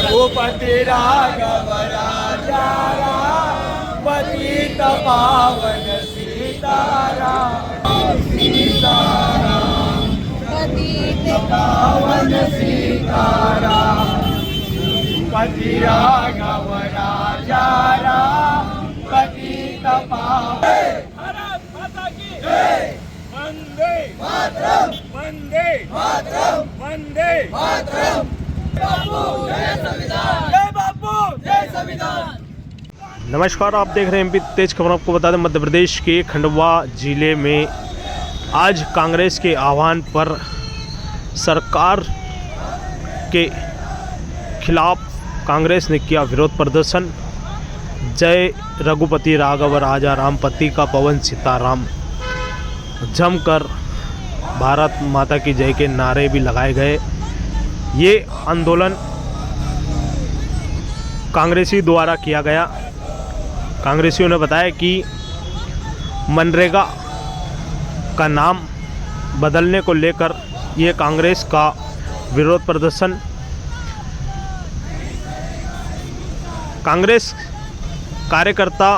रघुपति राघव राजा राम, पतित पावन सीताराम, सीताराम पतित पावन सीताराम, पति राघव राजा राम, पतित पावन। भारत माता की जय। वंदे मातरम, वंदे मातरम, वंदे मातरम। बापू जय संविधान, जय बापू जय संविधान। नमस्कार, आप देख रहे हैं एमपी तेज खबर। आपको बता दें, मध्य प्रदेश के खंडवा जिले में आज कांग्रेस के आह्वान पर सरकार के खिलाफ कांग्रेस ने किया विरोध प्रदर्शन। जय रघुपति राघव राजा राम, पति का पवन सीताराम जमकर भारत माता की जय के नारे भी लगाए गए। ये आंदोलन कांग्रेसी द्वारा किया गया। कांग्रेसियों ने बताया कि मनरेगा का नाम बदलने को लेकर ये कांग्रेस का विरोध प्रदर्शन। कांग्रेस कार्यकर्ता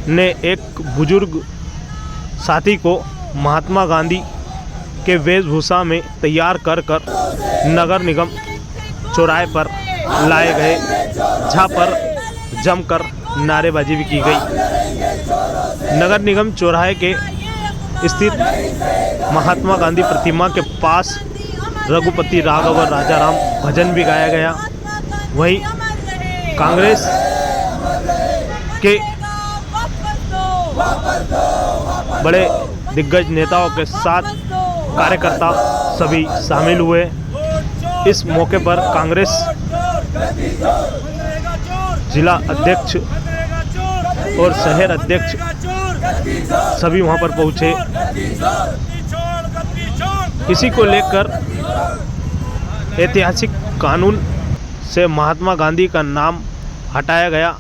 ने एक बुजुर्ग साथी को महात्मा गांधी के वेशभूषा में तैयार कर नगर निगम चौराहे पर लाए गए, जहाँ पर जमकर नारेबाजी भी की गई। नगर निगम चौराहे के स्थित महात्मा गांधी प्रतिमा के पास रघुपति राघव राजा राम भजन भी गाया गया। वहीं कांग्रेस के बड़े दिग्गज नेताओं के साथ कार्यकर्ता सभी शामिल हुए। इस मौके पर कांग्रेस जिला अध्यक्ष और शहर अध्यक्ष सभी वहां पर पहुंचे। इसी को लेकर ऐतिहासिक कानून से महात्मा गांधी का नाम हटाया गया।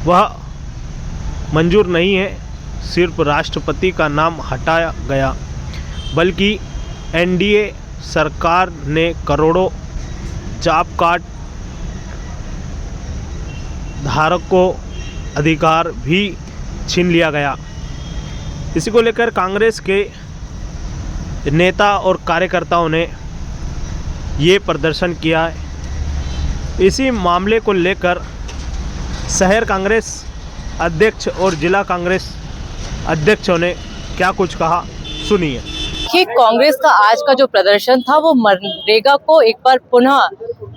वह मंजूर नहीं है, सिर्फ राष्ट्रपति का नाम हटाया गया, बल्कि एनडीए सरकार ने करोड़ों जॉब कार्ड धारक को अधिकार भी छीन लिया गया। इसी को लेकर कांग्रेस के नेता और कार्यकर्ताओं ने ये प्रदर्शन किया है। इसी मामले को लेकर शहर कांग्रेस अध्यक्ष और जिला कांग्रेस अध्यक्षों ने क्या कुछ कहा, सुनिए। कि कांग्रेस का आज का जो प्रदर्शन था वो मनरेगा को एक बार पुनः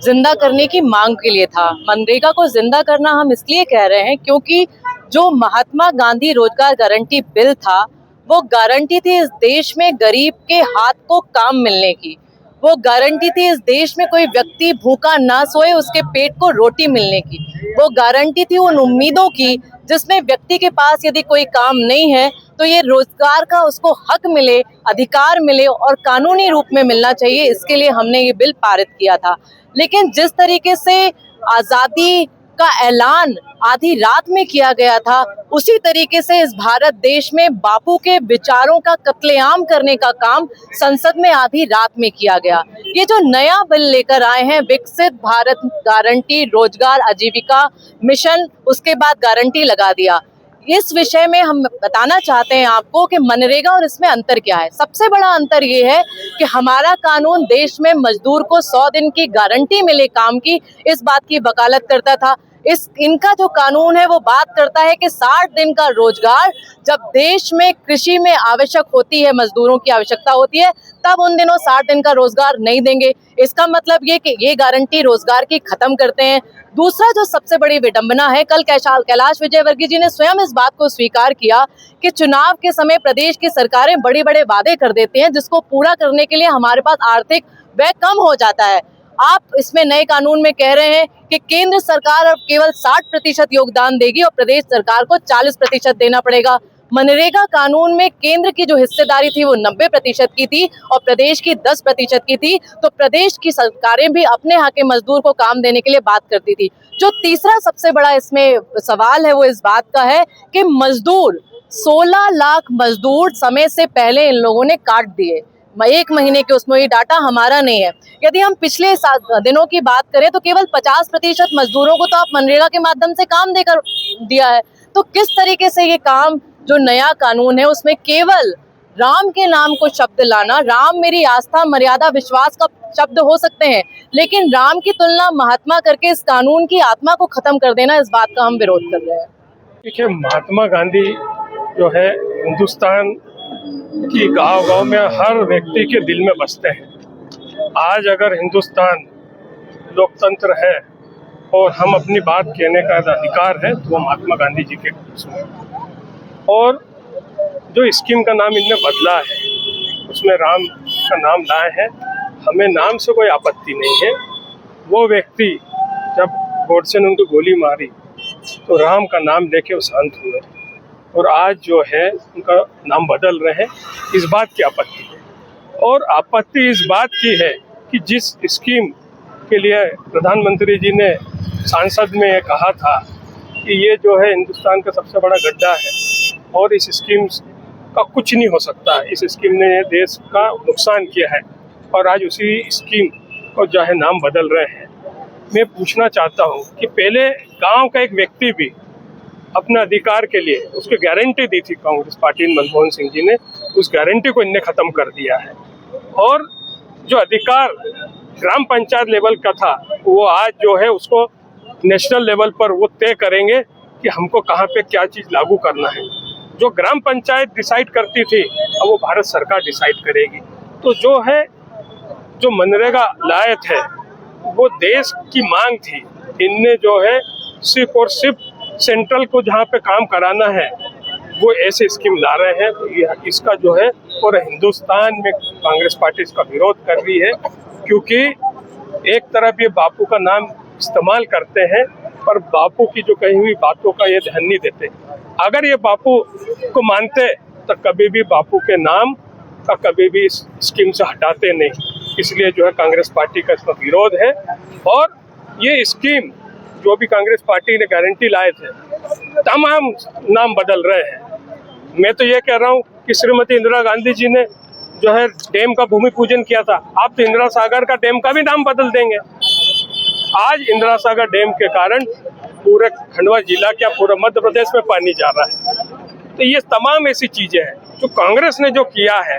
जिंदा करने की मांग के लिए था। मनरेगा को जिंदा करना हम इसलिए कह रहे हैं क्योंकि जो महात्मा गांधी रोजगार गारंटी बिल था वो गारंटी थी इस देश में गरीब के हाथ को काम मिलने की। वो गारंटी थी इस देश में कोई व्यक्ति भूखा ना सोए, उसके पेट को रोटी मिलने की। वो गारंटी थी उन उम्मीदों की जिसमें व्यक्ति के पास यदि कोई काम नहीं है तो ये रोजगार का उसको हक मिले, अधिकार मिले और कानूनी रूप में मिलना चाहिए। इसके लिए हमने ये बिल पारित किया था। लेकिन जिस तरीके से आज़ादी का ऐलान आधी रात में किया गया था, उसी तरीके से इस भारत देश में बापू के विचारों का कत्लेआम करने का काम संसद में आधी रात में किया गया। ये जो नया बिल लेकर आए हैं, विकसित भारत गारंटी रोजगार आजीविका मिशन, उसके बाद गारंटी लगा दिया। इस विषय में हम बताना चाहते हैं आपको कि मनरेगा और इसमें अंतर क्या है। सबसे बड़ा अंतर ये है कि हमारा कानून देश में मजदूर को 100 दिन की गारंटी मिले काम की, इस बात की वकालत करता था। इनका जो कानून है वो बात करता है कि 60 दिन का रोजगार जब देश में कृषि में आवश्यक होती है, मजदूरों की आवश्यकता होती है, तब उन दिनों 60 दिन का रोजगार नहीं देंगे। इसका मतलब ये कि ये गारंटी रोजगार की खत्म करते हैं। दूसरा जो सबसे बड़ी विडंबना है, कल कैलाश विजयवर्गीय जी ने स्वयं इस बात को स्वीकार किया कि चुनाव के समय प्रदेश की सरकारें बड़े बड़े वादे कर देते हैं जिसको पूरा करने के लिए हमारे पास आर्थिक व्यय कम हो जाता है। आप इसमें नए कानून में कह रहे हैं कि केंद्र सरकार अब केवल 60% योगदान देगी और प्रदेश सरकार को 40% देना पड़ेगा। मनरेगा कानून में केंद्र की जो हिस्सेदारी थी वो 90% की थी और प्रदेश की 10% की थी, तो प्रदेश की सरकारें भी अपने यहाँ के मजदूर को काम देने के लिए बात करती थी। जो तीसरा सबसे बड़ा इसमें सवाल है वो इस बात का है कि मजदूर 16 लाख मजदूर समय से पहले इन लोगों ने काट दिए। 1 महीने के उसमें, ये डाटा हमारा नहीं है। यदि हम पिछले 7 दिनों की बात करें तो केवल 50% मजदूरों को तो आप मनरेगा के माध्यम से काम देकर दिया है। तो किस तरीके से ये काम, जो नया कानून है उसमें केवल राम के नाम को शब्द लाना, राम मेरी आस्था मर्यादा विश्वास का शब्द हो सकते हैं, लेकिन राम की तुलना महात्मा करके इस कानून की आत्मा को खत्म कर देना, इस बात का हम विरोध कर रहे हैं। देखिए, महात्मा गांधी जो है हिंदुस्तान की गांव-गांव में हर व्यक्ति के दिल में बसते हैं। आज अगर हिंदुस्तान लोकतंत्र है और हम अपनी बात कहने का अधिकार है तो वो महात्मा गांधी जी के उसमें। और जो स्कीम का नाम इनने बदला है उसमें राम का नाम लाए हैं, हमें नाम से कोई आपत्ति नहीं है। वो व्यक्ति जब गोडसे ने उनको गोली मारी तो राम का नाम लेके वो शांत हुए, और आज जो है उनका नाम बदल रहे हैं, इस बात की आपत्ति है। और आपत्ति इस बात की है कि जिस स्कीम के लिए प्रधानमंत्री जी ने सांसद में कहा था कि ये जो है हिंदुस्तान का सबसे बड़ा गड्ढा है और इस स्कीम का कुछ नहीं हो सकता, इस स्कीम ने देश का नुकसान किया है, और आज उसी स्कीम को जो है नाम बदल रहे हैं। मैं पूछना चाहता हूँ कि पहले गांव का एक व्यक्ति भी अपने अधिकार के लिए उसको गारंटी दी थी कांग्रेस पार्टी मनमोहन सिंह जी ने, उस गारंटी को इनने खत्म कर दिया है। और जो अधिकार ग्राम पंचायत लेवल का था वो आज जो है उसको नेशनल लेवल पर वो तय करेंगे कि हमको कहाँ पे क्या चीज़ लागू करना है। जो ग्राम पंचायत डिसाइड करती थी अब वो भारत सरकार डिसाइड करेगी। तो जो है जो मनरेगा लाए थे वो देश की मांग थी, इनने जो है सिर्फ और सिर्फ सेंट्रल को जहाँ पे काम कराना है वो ऐसे स्कीम ला रहे हैं। तो इसका जो है पूरे हिंदुस्तान में कांग्रेस पार्टी इसका विरोध कर रही है, क्योंकि एक तरफ ये बापू का नाम इस्तेमाल करते हैं पर बापू की जो कही हुई बातों का ये ध्यान नहीं देते। अगर ये बापू को मानते तो कभी भी बापू के नाम का कभी भी इस स्कीम से हटाते नहीं। इसलिए जो है कांग्रेस पार्टी का इसका विरोध है। और ये स्कीम जो भी कांग्रेस पार्टी ने गारंटी लाए थे तमाम नाम बदल रहे हैं। मैं तो ये कह रहा हूँ कि श्रीमती इंदिरा गांधी जी ने जो है डैम का भूमि पूजन किया था, आप तो इंदिरा सागर का डैम का भी नाम बदल देंगे। आज इंदिरा सागर डैम के कारण पूरे खंडवा जिला क्या पूरा मध्य प्रदेश में पानी जा रहा है। तो ये तमाम ऐसी चीजें हैं जो कांग्रेस ने जो किया है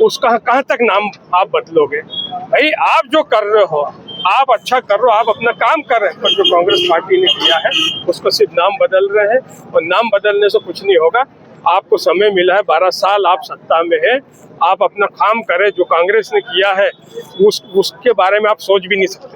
उसका कहाँ तक नाम आप बदलोगे। भाई आप जो कर रहे हो आप अच्छा कर रहे हो, आप अपना काम कर रहे हैं, पर जो कांग्रेस पार्टी ने किया है उसको सिर्फ नाम बदल रहे हैं, और नाम बदलने से कुछ नहीं होगा। आपको समय मिला है, 12 साल आप सत्ता में हैं, आप अपना काम करें। जो कांग्रेस ने किया है उसके बारे में आप सोच भी नहीं सकते।